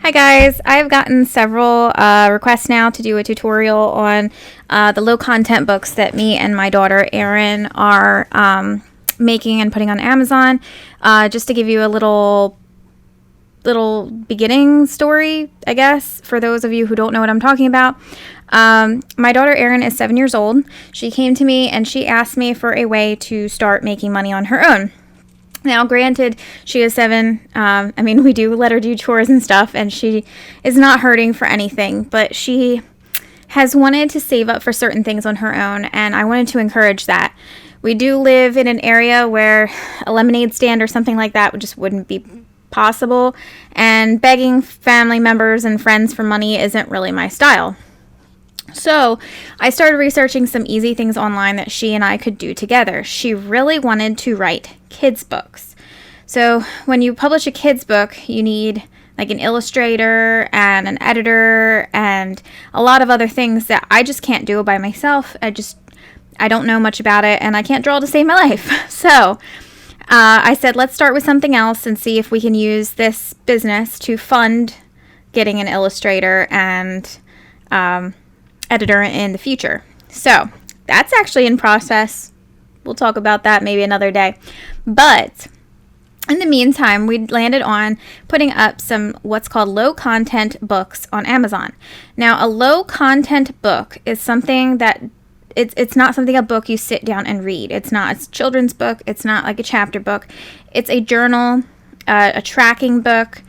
Hi guys, I've gotten several requests now to do a tutorial on the low content books that me and my daughter Erin are making and putting on Amazon. Just to give you a little beginning story, I guess, for those of you who don't know what I'm talking about. My daughter Erin is 7 years old. She came to me and she asked me for a way to start making money on her own. Now, granted, she is 7. We do let her do chores and stuff, and she is not hurting for anything, but she has wanted to save up for certain things on her own, and I wanted to encourage that. We do live in an area where a lemonade stand or something like that just wouldn't be possible, and begging family members and friends for money isn't really my style. So I started researching some easy things online that she and I could do together. She really wanted to write kids books. So when you publish a kids book, you need like an illustrator and an editor and a lot of other things that I just can't do by myself. I don't know much about it, and I can't draw to save my life. So I said, let's start with something else and see if we can use this business to fund getting an illustrator and editor in the future. So that's actually in process. We'll talk about that maybe another day. But in the meantime, we landed on putting up some what's called low content books on Amazon. Now, a low content book is something that it's not something a book you sit down and read. It's a children's book. It's not like a chapter book. It's a journal, a tracking book.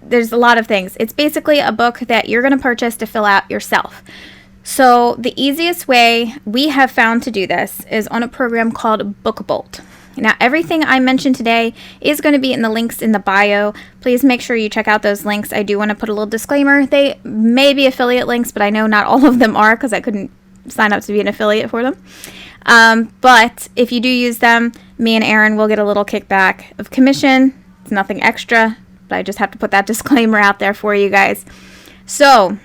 There's a lot of things. It's basically a book that you're going to purchase to fill out yourself. So the easiest way we have found to do this is on a program called BookBolt. Now, everything I mentioned today is going to be in the links in the bio. Please make sure you check out those links. I do want to put a little disclaimer. They may be affiliate links, but I know not all of them are because I couldn't sign up to be an affiliate for them. But if you do use them, me and Erin will get a little kickback of commission. It's nothing extra, but I just have to put that disclaimer out there for you guys. So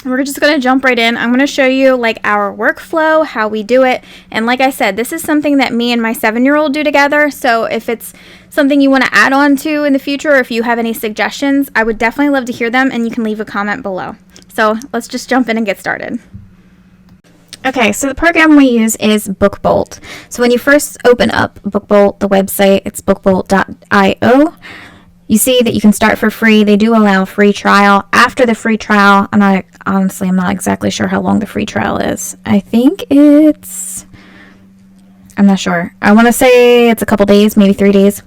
we're just going to jump right in. I'm going to show you like our workflow, how we do it. And like I said, this is something that me and my 7-year-old do together. So if it's something you want to add on to in the future, or if you have any suggestions, I would definitely love to hear them, and you can leave a comment below. So let's just jump in and get started. Okay, so the program we use is BookBolt. So when you first open up BookBolt, the website, it's bookbolt.io. You see that you can start for free. They do allow a free trial. After the free trial, I'm not exactly sure how long the free trial is. I'm not sure. I want to say it's a couple days, maybe 3 days.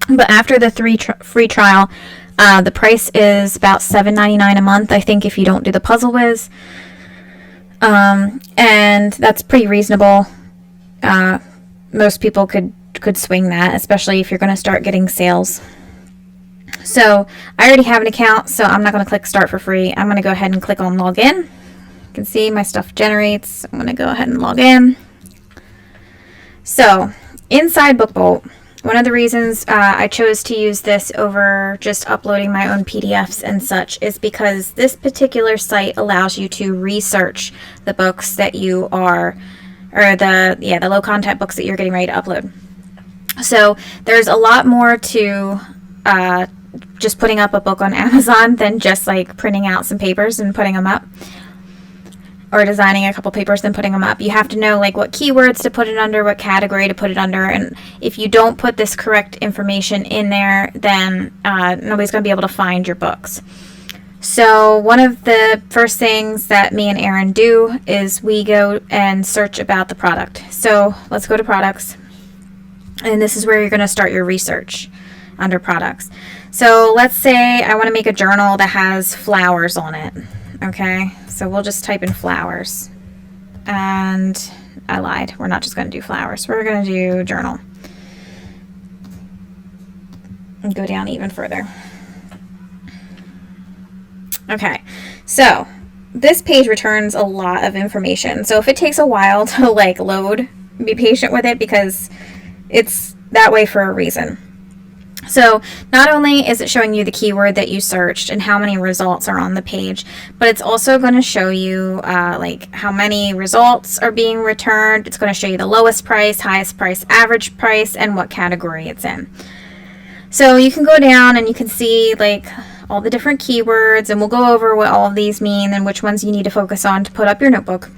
But after the free trial, the price is about $7.99 a month, I think, if you don't do the Puzzle Whiz. And that's pretty reasonable. Most people could swing that, especially if you're going to start getting sales. So I already have an account, so I'm not going to click start for free. I'm going to go ahead and click on login. You can see my stuff generates. I'm going to go ahead and log in. So inside BookBolt, one of the reasons I chose to use this over just uploading my own PDFs and such is because this particular site allows you to research the books that you are, or the low content books that you're getting ready to upload. So there's a lot more to just putting up a book on Amazon than just like printing out some papers and putting them up, or designing a couple papers and putting them up. You have to know like what keywords to put it under, what category to put it under, and if you don't put this correct information in there, then nobody's going to be able to find your books. So one of the first things that me and Erin do is we go and search about the product. So let's go to products, and this is where you're going to start your research under products. So let's say I want to make a journal that has flowers on it. Okay, so we'll just type in flowers. And I lied. We're not just going to do flowers. We're going to do journal. And go down even further. Okay, so this page returns a lot of information. So if it takes a while to like load, be patient with it because it's that way for a reason. So not only is it showing you the keyword that you searched and how many results are on the page, but it's also going to show you like how many results are being returned. It's going to show you the lowest price, highest price, average price, and what category it's in. So you can go down and you can see like all the different keywords, and we'll go over what all of these mean and which ones you need to focus on to put up your notebook.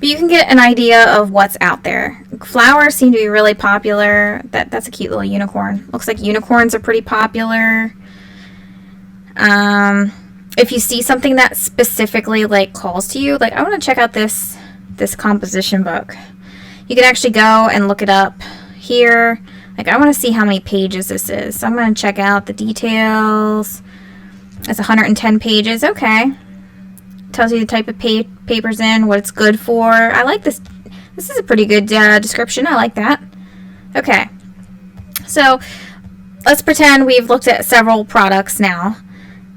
But you can get an idea of what's out there. Flowers seem to be really popular. That's a cute little unicorn. Looks like unicorns are pretty popular. If you see something that specifically like calls to you, like I want to check out this composition book. You can actually go and look it up here. Like I want to see how many pages this is. So I'm going to check out the details. It's 110 pages. Okay. Tells you the type of papers in, what it's good for. I like this. This is a pretty good description. I like that. Okay. So let's pretend we've looked at several products now,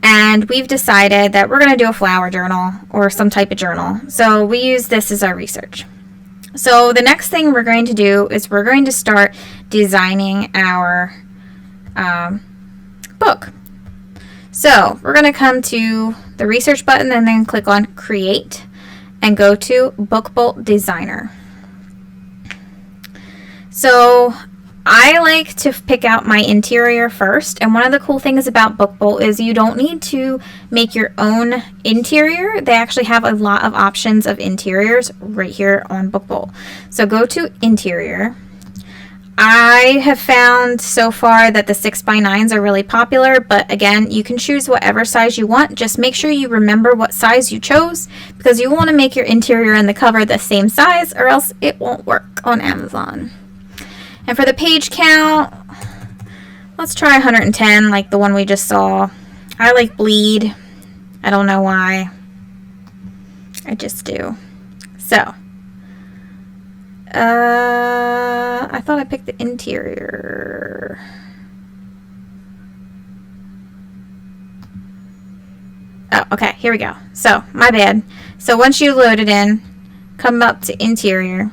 and we've decided that we're going to do a flower journal or some type of journal. So we use this as our research. So the next thing we're going to do is we're going to start designing our book. So we're going to come to the research button and then click on create and go to Book Bolt Designer. So I like to pick out my interior first, and one of the cool things about Book Bolt is you don't need to make your own interior. They actually have a lot of options of interiors right here on Book Bolt. So go to interior. I have found so far that the 6x9s are really popular, but again, you can choose whatever size you want. Just make sure you remember what size you chose, because you want to make your interior and the cover the same size, or else it won't work on Amazon. And for the page count, let's try 110 like the one we just saw. I like bleed. I don't know why. I just do. So I thought I picked the interior. Oh, okay, here we go. So, my bad. So once you load it in, come up to interior.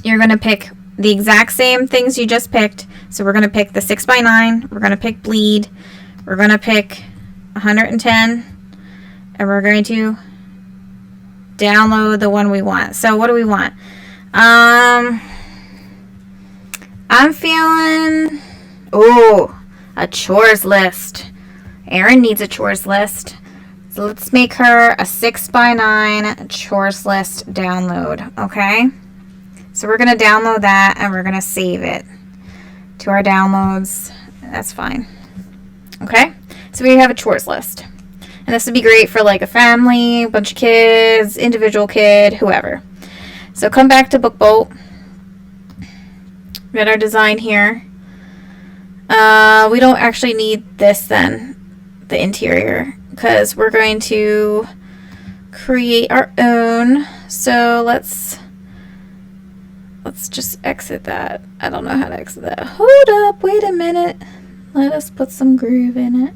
You're going to pick the exact same things you just picked. So we're going to pick the 6x9. We're going to pick bleed. We're going to pick 110. And we're going to download the one we want. So what do we want? I'm feeling, a chores list. Erin needs a chores list. So let's make her a 6x9 chores list download, okay? So we're going to download that and we're going to save it to our downloads. That's fine. Okay? So we have a chores list. And this would be great for like a family, a bunch of kids, individual kid, whoever. So come back to Book Bolt. We got our design here. We don't actually need this then, the interior, because we're going to create our own. So let's just exit that. I don't know how to exit that. Hold up, wait a minute. Let us put some groove in it.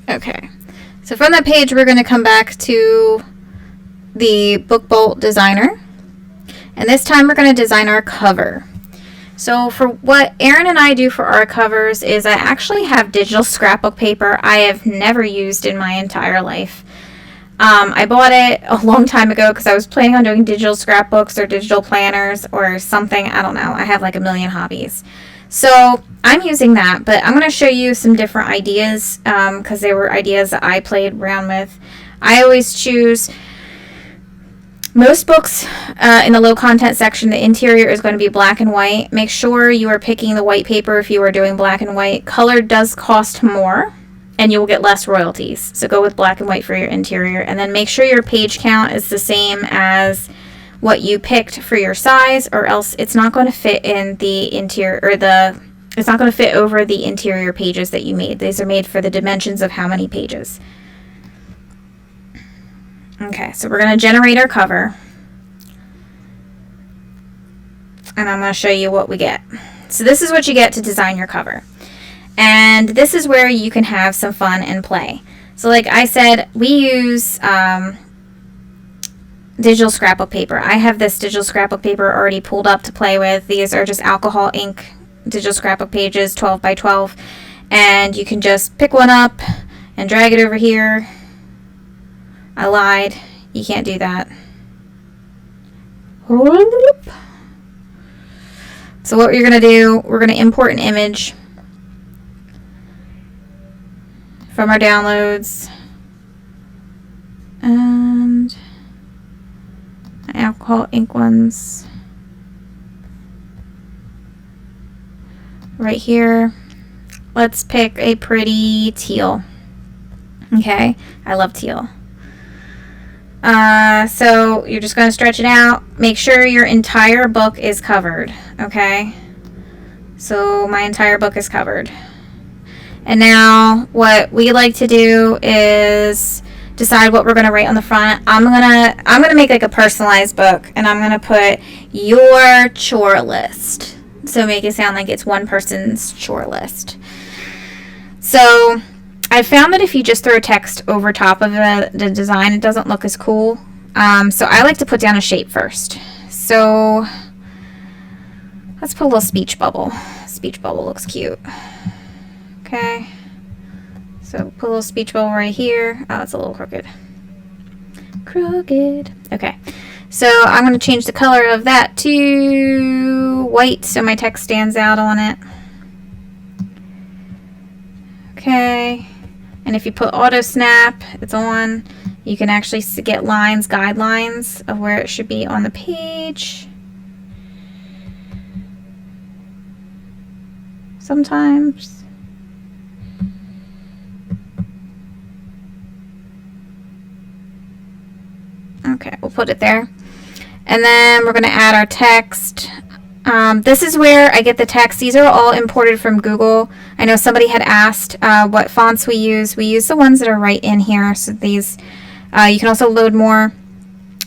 Okay. So from that page, we're going to come back to the Book Bolt Designer. And this time we're going to design our cover. So for what Erin and I do for our covers is I actually have digital scrapbook paper I have never used in my entire life. I bought it a long time ago because I was planning on doing digital scrapbooks or digital planners or something. I don't know. I have like a million hobbies. So I'm using that, but I'm going to show you some different ideas because they were ideas that I played around with. I always choose most books in the low content section. The interior is going to be black and white. Make sure you are picking the white paper if you are doing black and white. Color does cost more and you will get less royalties. So go with black and white for your interior, and then make sure your page count is the same as what you picked for your size, or else it's not going to fit in the interior, or it's not going to fit over the interior pages that you made. These are made for the dimensions of how many pages. Okay, so we're going to generate our cover, and I'm going to show you what we get. So this is what you get to design your cover, and this is where you can have some fun and play. So like I said, we use digital scrapbook paper. I have this digital scrapbook paper already pulled up to play with. These are just alcohol ink digital scrapbook pages, 12 by 12, and you can just pick one up and drag it over here. I lied. You can't do that. So what you're going to do, we're going to import an image from our downloads. And alcohol ink ones right here. Let's pick a pretty teal. Okay, I love teal. So you're just going to stretch it out. Make sure your entire book is covered. Okay, so my entire book is covered. And now what we like to do is decide what we're going to write on the front. I'm gonna make like a personalized book, and I'm gonna put your chore list. So make it sound like it's one person's chore list. So I found that if you just throw text over top of the design, it doesn't look as cool. So I like to put down a shape first. So let's put a little speech bubble. Speech bubble looks cute. Okay. So put a little speech bubble right here. Oh, it's a little crooked. Crooked. Okay. So I'm going to change the color of that to white so my text stands out on it. Okay. And if you put auto snap, it's on, you can actually get lines, guidelines of where it should be on the page. Sometimes. Okay, we'll put it there. And then we're going to add our text. This is where I get the text. These are all imported from Google. I know somebody had asked what fonts we use. We use the ones that are right in here. So these, you can also load more.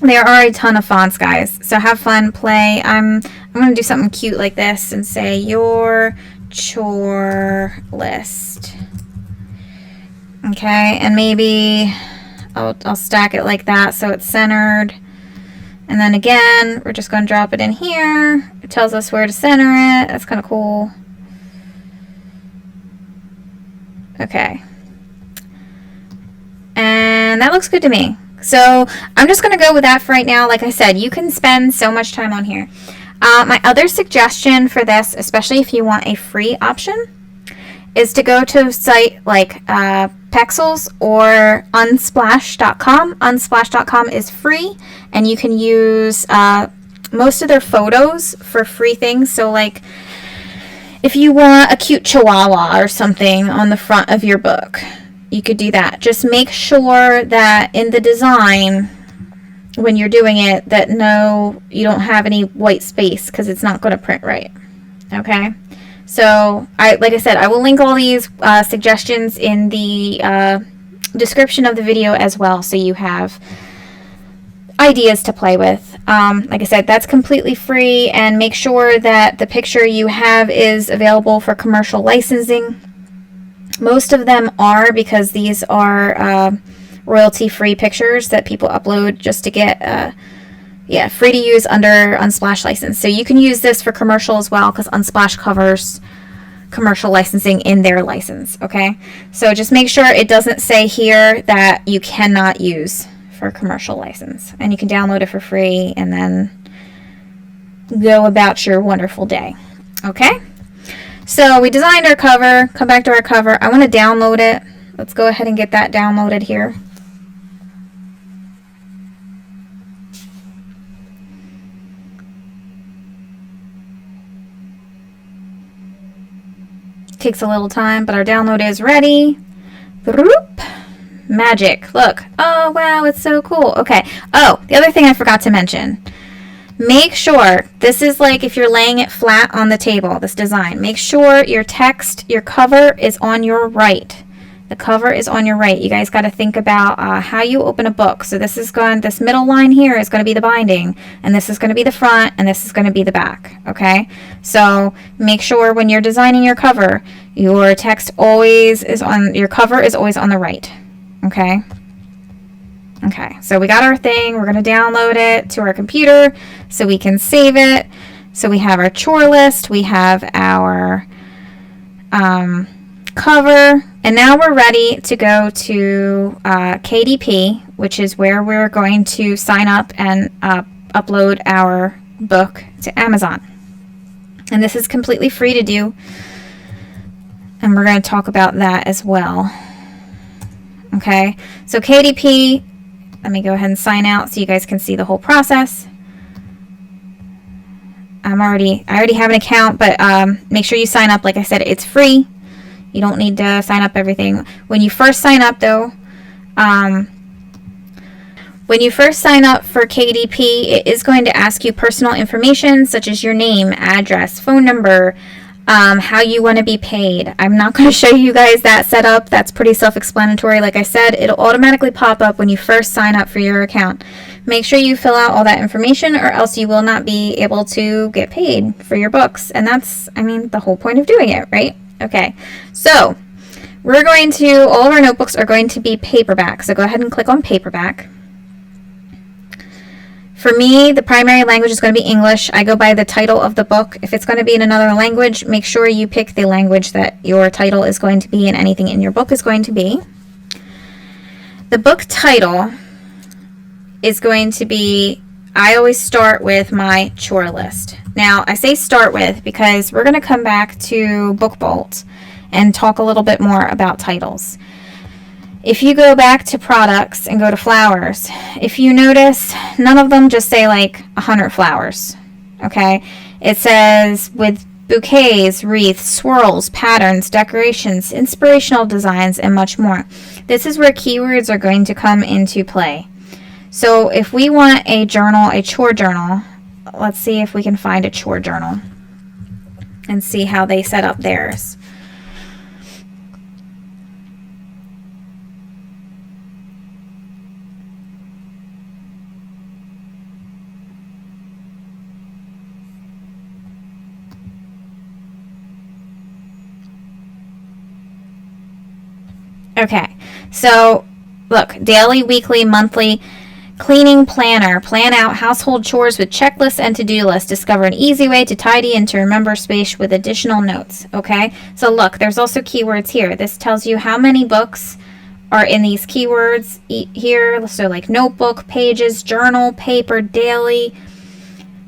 There are a ton of fonts, guys. So have fun, play. I'm going to do something cute like this and say your chore list. Okay, and maybe I'll stack it like that so it's centered. And then again, we're just going to drop it in here. It tells us where to center it. That's kind of cool. Okay. And that looks good to me. So I'm just going to go with that for right now. Like I said, you can spend so much time on here. My other suggestion for this, especially if you want a free option, is to go to a site like Pexels or Unsplash.com. Unsplash.com is free, and you can use most of their photos for free things. So like if you want a cute chihuahua or something on the front of your book, you could do that. Just make sure that in the design, when you're doing it, that no, you don't have any white space, because it's not going to print right. Okay? So, like I said, I will link all these suggestions in the description of the video as well, so you have ideas to play with. Like I said, that's completely free, and make sure that the picture you have is available for commercial licensing. Most of them are, because these are royalty-free pictures that people upload just to get free to use under Unsplash license. So you can use this for commercial as well, because Unsplash covers commercial licensing in their license. Okay, so just make sure it doesn't say here that you cannot use for commercial license, and you can download it for free and then go about your wonderful day. Okay, so we designed our cover. Come back to our cover. I want to download it. Let's go ahead and get that downloaded here. Takes a little time, but our download is ready. Boop. Magic. Look. Oh, wow, it's so cool. Okay. Oh, the other thing I forgot to mention. Make sure, this is like if you're laying it flat on the table, this design. Make sure your text, your cover is on your right. The cover is on your right. You guys got to think about how you open a book. So this middle line here is going to be the binding, and this is going to be the front, and this is going to be the back. Okay, so make sure when you're designing your cover, your text always is on, your cover is always on the right. Okay. Okay, so we got our thing. We're going to download it to our computer so we can save it. So we have our chore list. We have our cover. And now we're ready to go to KDP, which is where we're going to sign up and upload our book to Amazon. And this is completely free to do. And we're going to talk about that as well. Okay, so KDP, let me go ahead and sign out so you guys can see the whole process. I already have an account, but make sure you sign up. Like I said, it's free. You don't need to sign up everything. When you first sign up, though, when you first sign up for KDP, it is going to ask you personal information such as your name, address, phone number, how you want to be paid. I'm not going to show you guys that setup. That's pretty self-explanatory. Like I said, it'll automatically pop up when you first sign up for your account. Make sure you fill out all that information or else you will not be able to get paid for your books. And that's, I mean, the whole point of doing it, right? Okay, so we're going to, all of our notebooks are going to be paperback. So go ahead and click on paperback. For me, the primary language is going to be English. I go by the title of the book. If it's going to be in another language, make sure you pick the language that your title is going to be and anything in your book is going to be. The book title is going to be, I always start with my chore list. Now, I say start with because we're going to come back to Book Bolt and talk a little bit more about titles. If you go back to products and go to flowers, if you notice, none of them just say like 100 flowers, okay? It says with bouquets, wreaths, swirls, patterns, decorations, inspirational designs, and much more. This is where keywords are going to come into play. So if we want a journal, a chore journal, let's see if we can find a chore journal and see how they set up theirs. Okay, so look, daily, weekly, monthly, cleaning planner, plan out household chores with checklists and to-do lists, discover an easy way to tidy and to remember space with additional notes, okay? So look, there's also keywords here. This tells you how many books are in these keywords here. So like notebook, pages, journal, paper, daily,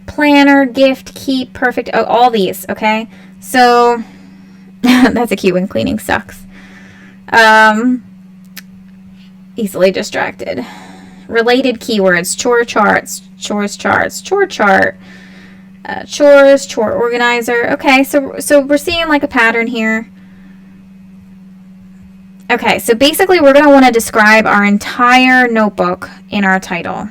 planner, gift, keep, perfect, oh, all these, okay? So that's a cute one, cleaning sucks. Easily distracted. Related keywords, chore charts, chores charts, chore chart, chores, chore organizer. Okay, so we're seeing like a pattern here. Okay, so basically we're going to want to describe our entire notebook in our title.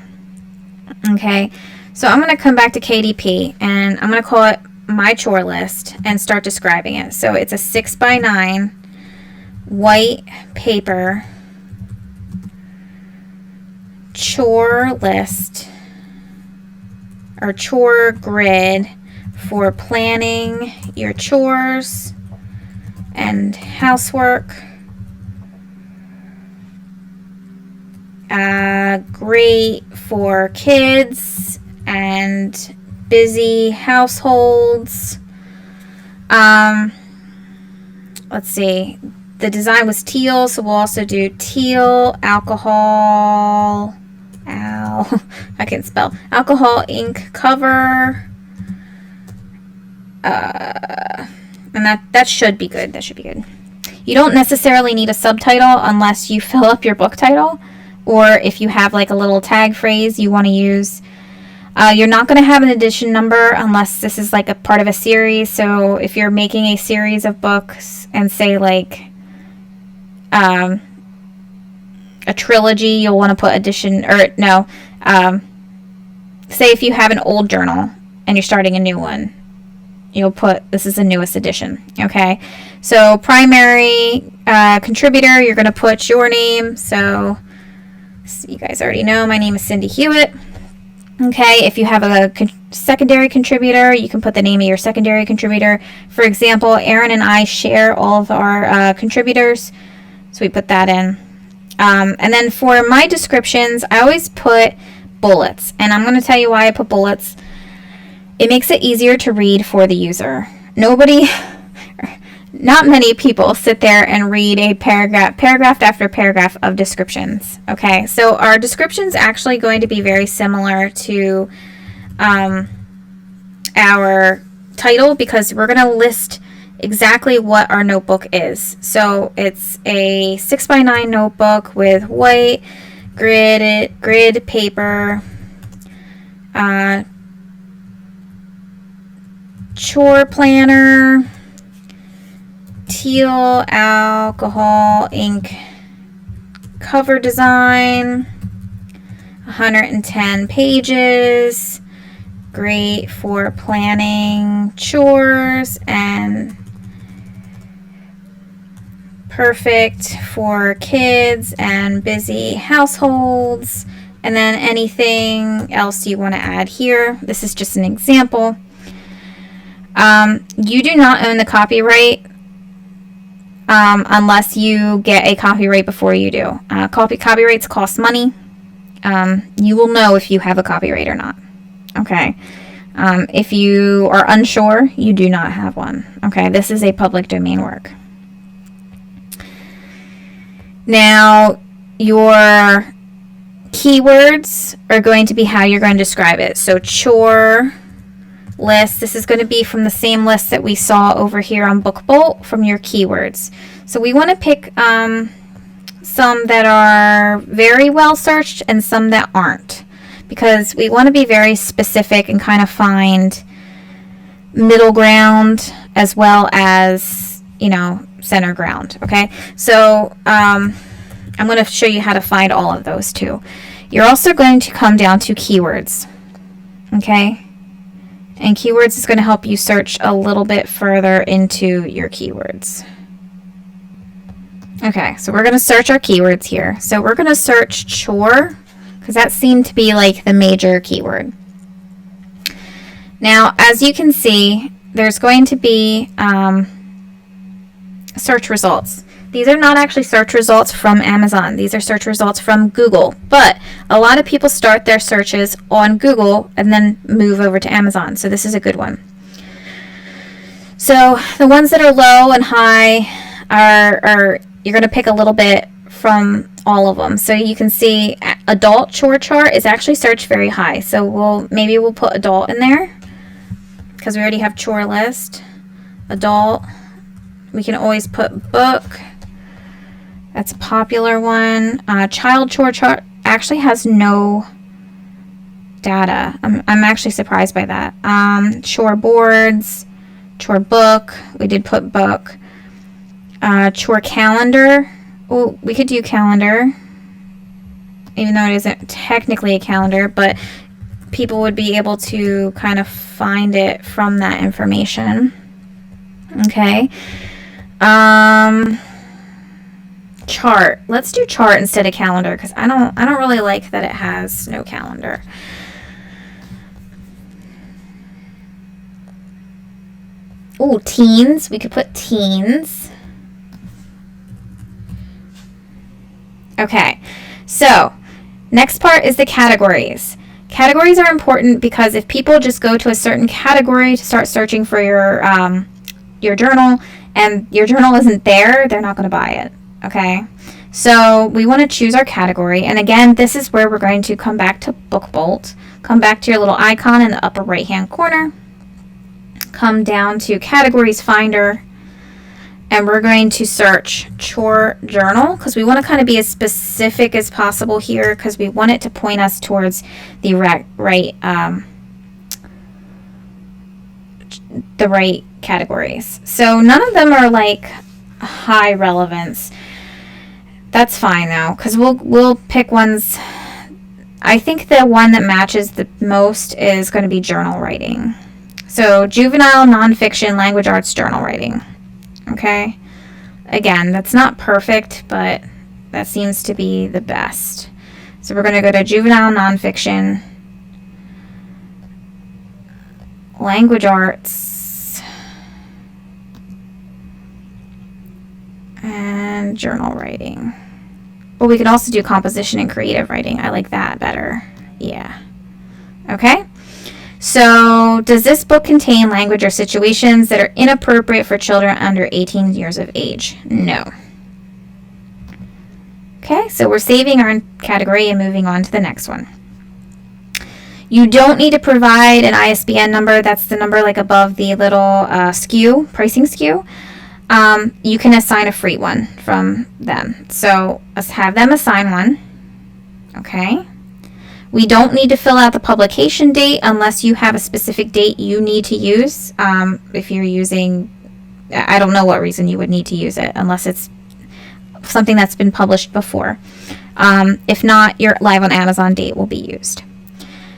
Okay, so I'm going to come back to KDP and I'm going to call it my chore list and start describing it. So it's a 6x9 white paper chore list or chore grid for planning your chores and housework. Great for kids and busy households. Let's see. The design was teal, so we'll also do teal, alcohol, I can't spell, alcohol ink cover, and that should be good. That should be good. You don't necessarily need a subtitle unless you fill up your book title, or if you have like a little tag phrase you want to use. You're not going to have an edition number unless this is like a part of a series. So if you're making a series of books and say like a trilogy, you'll want to put edition, or no, say if you have an old journal and you're starting a new one, you'll put this is the newest edition. Okay, so primary contributor, you're going to put your name. So you guys already know my name is Cindy Hewitt. Okay, if you have a secondary contributor, you can put the name of your secondary contributor. For example, Erin and I share all of our contributors, so we put that in. And then for my descriptions, I always put bullets, and I'm going to tell you why I put bullets. It makes it easier to read for the user. Not many people sit there and read a paragraph after paragraph of descriptions. Okay, so our description's actually going to be very similar to our title because we're going to list exactly what our notebook is. So it's a 6x9 notebook with white grid paper, chore planner, teal alcohol ink cover design, 110 pages, great for planning chores and perfect for kids and busy households. And then anything else you want to add here. This is just an example. You do not own the copyright unless you get a copyright before you do. Copyrights cost money. You will know if you have a copyright or not. Okay. If you are unsure, you do not have one. Okay. This is a public domain work. Now, your keywords are going to be how you're going to describe it. So, chore list. This is going to be from the same list that we saw over here on BookBolt from your keywords. So, we want to pick some that are very well searched and some that aren't, because we want to be very specific and kind of find middle ground as well as, center ground. Okay, so I'm going to show you how to find all of those too. You're also going to come down to keywords. Okay, and keywords is going to help you search a little bit further into your keywords. Okay, so we're going to search our keywords here. So we're going to search chore, because that seemed to be like the major keyword. Now, as you can see, there's going to be search results. These are not actually search results from Amazon. These are search results from Google. But a lot of people start their searches on Google and then move over to Amazon. So this is a good one. So the ones that are low and high are you're going to pick a little bit from all of them. So you can see adult chore chart is actually searched very high. So maybe we'll put adult in there because we already have chore list. Adult. We can always put book. That's a popular one. Child chore chart actually has no data. I'm actually surprised by that. Chore boards, chore book. We did put book. Chore calendar. Oh, we could do calendar, even though it isn't technically a calendar, but people would be able to kind of find it from that information. Okay. Chart. Let's do chart instead of calendar because I don't really like that it has no calendar. Oh, teens. We could put teens. Okay. So, next part is the categories. Categories are important because if people just go to a certain category to start searching for your journal and your journal isn't there, they're not going to buy it. Okay, so we want to choose our category, and again, this is where we're going to come back to BookBolt, come back to your little icon in the upper right hand corner, come down to Categories Finder, and we're going to search Chore Journal because we want to kind of be as specific as possible here because we want it to point us towards the right categories. So none of them are like high relevance. That's fine though, because we'll pick ones. I think the one that matches the most is going to be journal writing. So juvenile nonfiction language arts journal writing. Okay. Again, that's not perfect, but that seems to be the best. So we're going to go to juvenile nonfiction language arts and journal writing. But we could also do composition and creative writing. I like that better. Yeah. Okay. So, does this book contain language or situations that are inappropriate for children under 18 years of age? No. Okay, so we're saving our category and moving on to the next one. You don't need to provide an ISBN number. That's the number like above the little SKU, pricing SKU. You can assign a free one from them. So let's have them assign one. Okay. We don't need to fill out the publication date unless you have a specific date you need to use. If you're using, I don't know what reason you would need to use it unless it's something that's been published before. If not, your live on Amazon date will be used.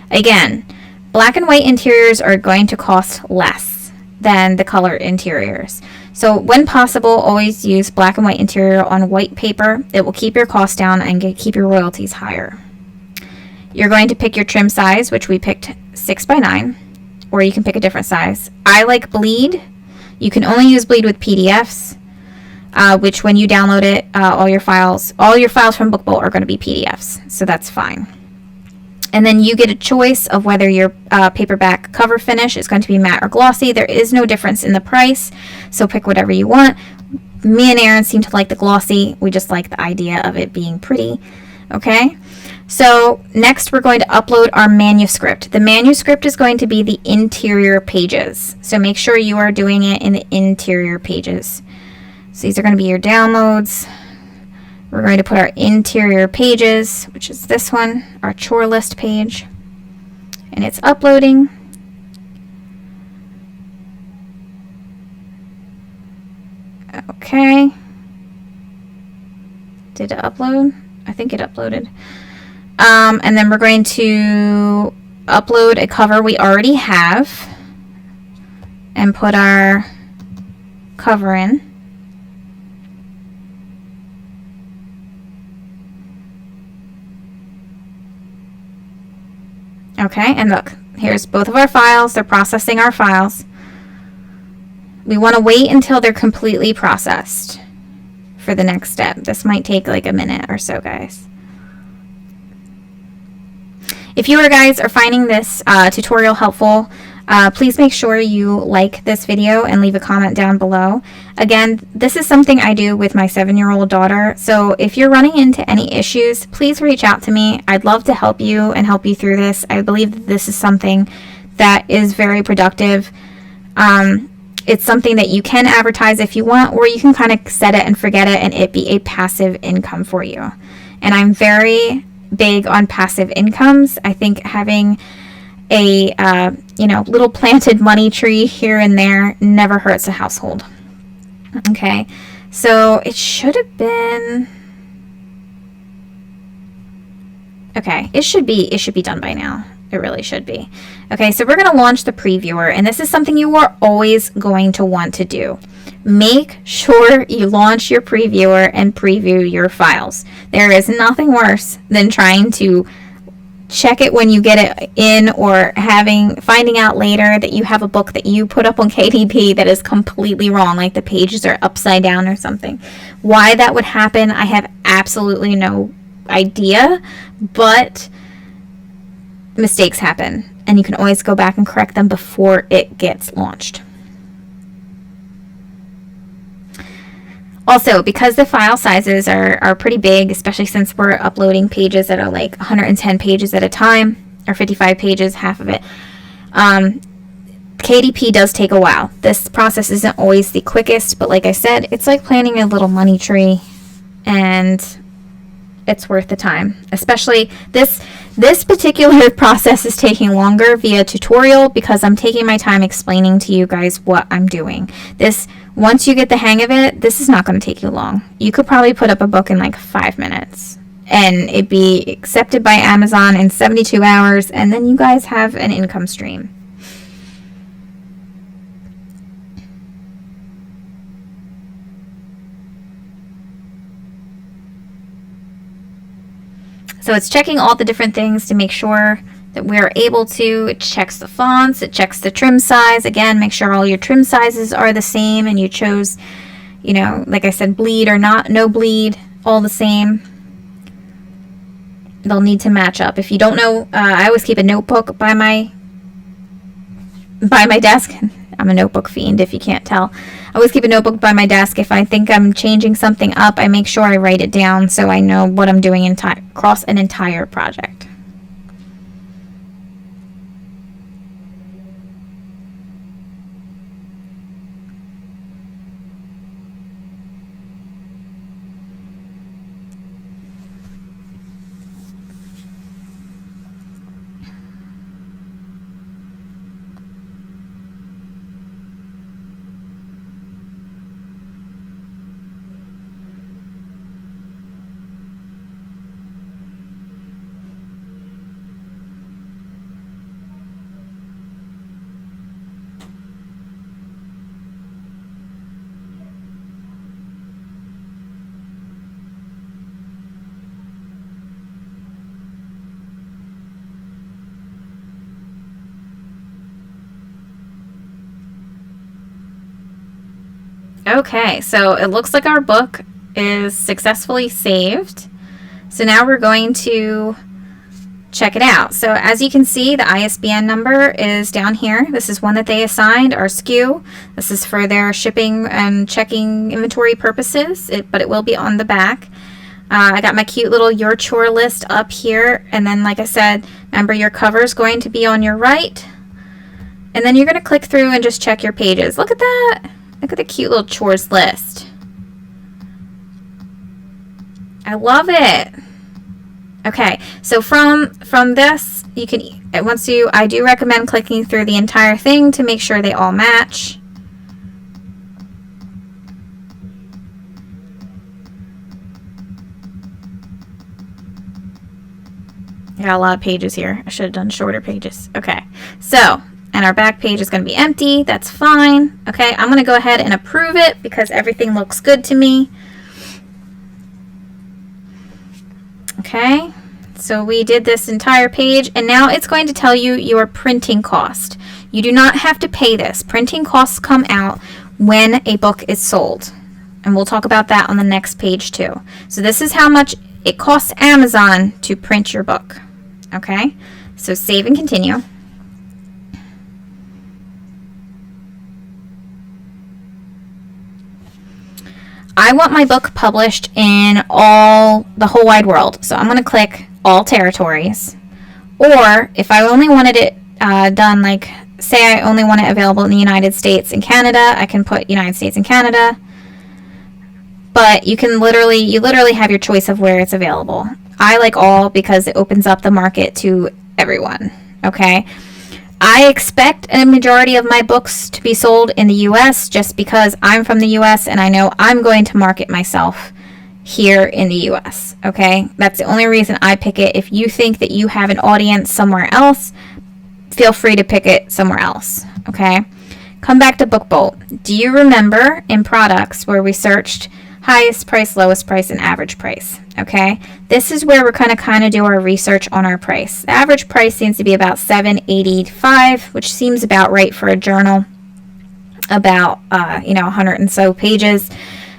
Again, black and white interiors are going to cost less than the color interiors. So when possible, always use black and white interior on white paper. It will keep your costs down and keep your royalties higher. You're going to pick your trim size, which we picked 6x9, or you can pick a different size. I like bleed. You can only use bleed with PDFs, which when you download it, all your files from BookBolt are going to be PDFs, so that's fine. And then you get a choice of whether your paperback cover finish is going to be matte or glossy. There is no difference in the price, so pick whatever you want. Me and Erin seem to like the glossy. We just like the idea of it being pretty. Okay, so next we're going to upload our manuscript. The manuscript is going to be the interior pages, so make sure you are doing it in the interior pages. So these are going to be your downloads. We're going to put our interior pages, which is this one, our chore list page, and it's uploading. Okay. Did it upload? I think it uploaded. And then we're going to upload a cover we already have and put our cover in. Okay, and look, here's both of our files. They're processing our files. We want to wait until they're completely processed for the next step. This might take like a minute or so, guys. If you guys are finding this tutorial helpful, please make sure you like this video and leave a comment down below. Again, this is something I do with my 7-year-old daughter, so if you're running into any issues, please reach out to me. I'd love to help you and help you through this. I believe that this is something that is very productive. It's something that you can advertise if you want, or you can kind of set it and forget it and it be a passive income for you. And I'm very big on passive incomes. I think having a little planted money tree here and there never hurts a household. Okay, so it should have been okay. It should be done by now. It really should be. Okay, so we're going to launch the previewer, and this is something you are always going to want to do. Make sure you launch your previewer and preview your files. There is nothing worse than trying to check it when you get it in, or finding out later that you have a book that you put up on KDP that is completely wrong, like the pages are upside down or something. Why that would happen, I have absolutely no idea, but mistakes happen, and you can always go back and correct them before it gets launched. Also, because the file sizes are pretty big, especially since we're uploading pages that are like 110 pages at a time, or 55 pages, half of it, KDP does take a while. This process isn't always the quickest, but like I said, it's like planting a little money tree, and it's worth the time. Especially this particular process is taking longer via tutorial because I'm taking my time explaining to you guys what I'm doing. Once you get the hang of it, this is not going to take you long. You could probably put up a book in like 5 minutes and it'd be accepted by Amazon in 72 hours, and then you guys have an income stream. So it's checking all the different things to make sure that we're able to. It checks the fonts, it checks the trim size. Again, make sure all your trim sizes are the same and you chose, like I said, bleed or no bleed, all the same. They'll need to match up. If you don't know, I always keep a notebook by my desk. I'm a notebook fiend, if you can't tell. I always keep a notebook by my desk. If I think I'm changing something up, I make sure I write it down so I know what I'm doing across an entire project. Okay, so it looks like our book is successfully saved. So now we're going to check it out. So as you can see, the ISBN number is down here. This is one that they assigned, our SKU. This is for their shipping and checking inventory purposes, but it will be on the back. I got my cute little Your Chore list up here. And then, like I said, remember your cover is going to be on your right. And then you're going to click through and just check your pages. Look at that. Look at the cute little chores list. I love it. Okay, so from this, you can, I do recommend clicking through the entire thing to make sure they all match. I got a lot of pages here. I should have done shorter pages. Okay, so, and our back page is going to be empty. That's fine. Okay, I'm going to go ahead and approve it because everything looks good to me. Okay, so we did this entire page, and now it's going to tell you your printing cost. You do not have to pay this. Printing costs come out when a book is sold, and we'll talk about that on the next page too. So this is how much it costs Amazon to print your book. Okay, so save and continue. I want my book published in the whole wide world. So I'm going to click all territories. Or if I only wanted it done, like say I only want it available in the United States and Canada, I can put United States and Canada. But you literally have your choice of where it's available. I like all because it opens up the market to everyone. Okay. I expect a majority of my books to be sold in the U.S. just because I'm from the U.S. and I know I'm going to market myself here in the U.S. Okay, that's the only reason I pick it. If you think that you have an audience somewhere else, feel free to pick it somewhere else. Okay, come back to BookBolt. Do you remember in products where we searched highest price, lowest price, and average price? Okay, this is where we're going to kind of do our research on our price. The average price seems to be about $7.85, which seems about right for a journal, about 100 and so pages.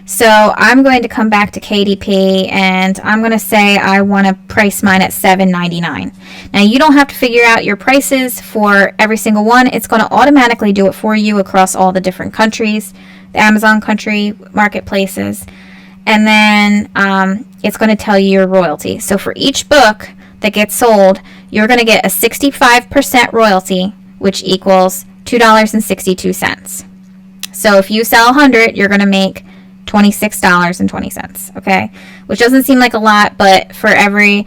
So I'm going to come back to KDP and I'm going to say I want to price mine at $7.99. Now you don't have to figure out your prices for every single one. It's going to automatically do it for you across all the different countries, the Amazon country marketplaces. And then it's going to tell you your royalty. So for each book that gets sold, you're going to get a 65% royalty, which equals $2.62. So if you sell 100, you're going to make $26.20, okay? Which doesn't seem like a lot, but for I don't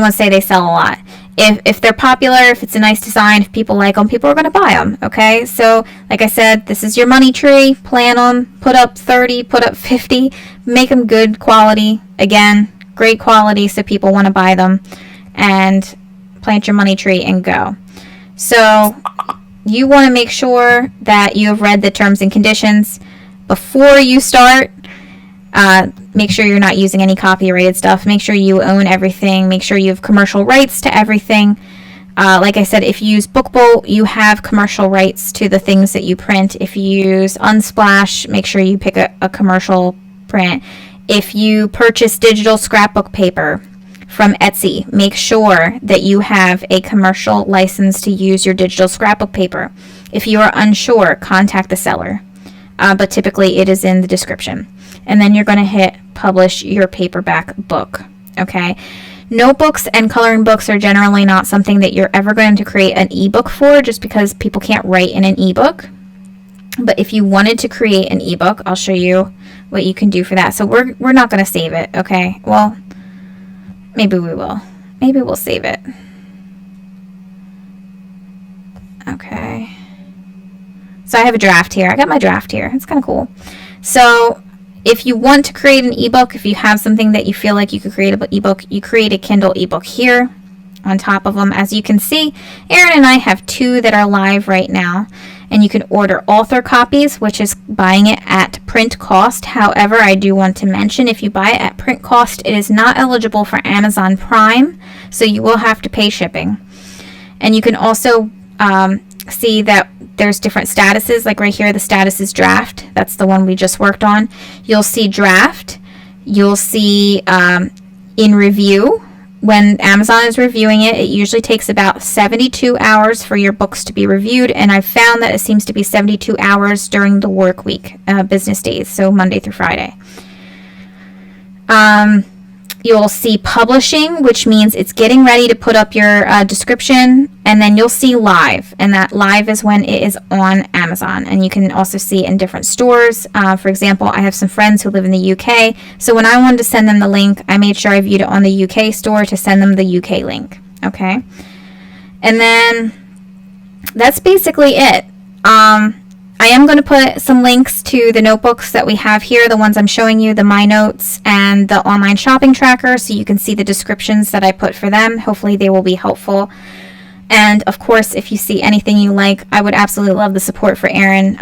want to say they sell a lot. If they're popular, if it's a nice design, if people like them, people are going to buy them, okay? So, like I said, this is your money tree. Plan them. Put up 30, put up 50. Make them good quality. Again, great quality so people want to buy them. And plant your money tree and go. So, you want to make sure that you have read the terms and conditions before you start. Make sure you're not using any copyrighted stuff. Make sure you own everything. Make sure you have commercial rights to everything. Like I said, if you use BookBolt, you have commercial rights to the things that you print. If you use Unsplash, make sure you pick a commercial print. If you purchase digital scrapbook paper from Etsy, make sure that you have a commercial license to use your digital scrapbook paper. If you are unsure, contact the seller. But typically it is in the description. And then you're going to hit publish your paperback book. Okay. Notebooks and coloring books are generally not something that you're ever going to create an ebook for, just because people can't write in an ebook. But if you wanted to create an ebook, I'll show you what you can do for that. So we're not going to save it. Okay. Well, maybe we will. Maybe we'll save it. Okay. So I have a draft here. I got my draft here. It's kind of cool. So if you want to create an ebook, if you have something that you feel like you could create an ebook, you create a Kindle ebook here on top of them. As you can see, Erin and I have 2 that are live right now. And you can order author copies, which is buying it at print cost. However, I do want to mention, if you buy it at print cost, it is not eligible for Amazon Prime. So you will have to pay shipping. And you can also see that there's different statuses. Like right here, the status is draft. That's the one we just worked on. You'll see draft. You'll see in review. When Amazon is reviewing it, it usually takes about 72 hours for your books to be reviewed, and I've found that it seems to be 72 hours during the work week, business days, so Monday through Friday. You'll see publishing, which means it's getting ready to put up your description, and then you'll see live, and that live is when it is on Amazon, and you can also see it in different stores. For example, I have some friends who live in the UK, so when I wanted to send them the link, I made sure I viewed it on the UK store to send them the UK link, okay? And then that's basically it. I am going to put some links to the notebooks that we have here, the ones I'm showing you, the My Notes and the online shopping tracker, so you can see the descriptions that I put for them. Hopefully they will be helpful. And of course, if you see anything you like, I would absolutely love the support for Erin.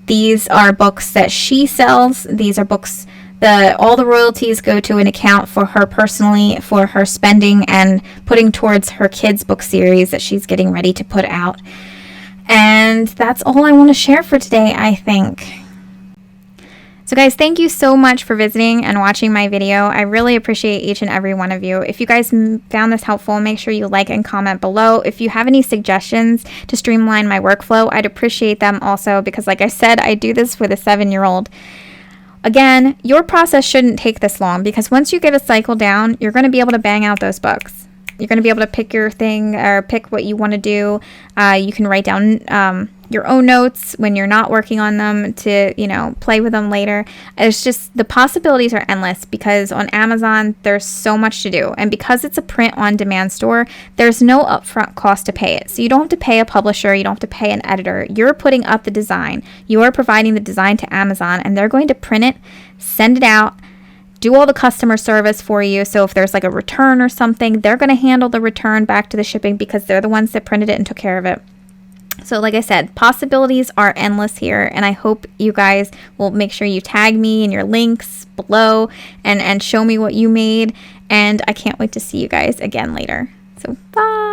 These are books that she sells. These are books that all the royalties go to an account for her personally, for her spending and putting towards her kids' book series that she's getting ready to put out. And that's all I want to share for today, I think. So guys, thank you so much for visiting and watching my video. I really appreciate each and every one of you. If you guys found this helpful, make sure you like and comment below. If you have any suggestions to streamline my workflow, I'd appreciate them also, because like I said, I do this with a 7-year-old. Again, your process shouldn't take this long, because once you get a cycle down, you're going to be able to bang out those books. You're going to be able to pick your thing or pick what you want to do. You can write down your own notes when you're not working on them to, play with them later. It's just, the possibilities are endless, because on Amazon, there's so much to do. And because it's a print-on-demand store, there's no upfront cost to pay it. So you don't have to pay a publisher. You don't have to pay an editor. You're putting up the design. You are providing the design to Amazon, and they're going to print it, send it out, do all the customer service for you. So if there's like a return or something, they're going to handle the return back to the shipping, because they're the ones that printed it and took care of it. So like I said, possibilities are endless here, and I hope you guys will make sure you tag me in your links below and show me what you made, and I can't wait to see you guys again later. So bye.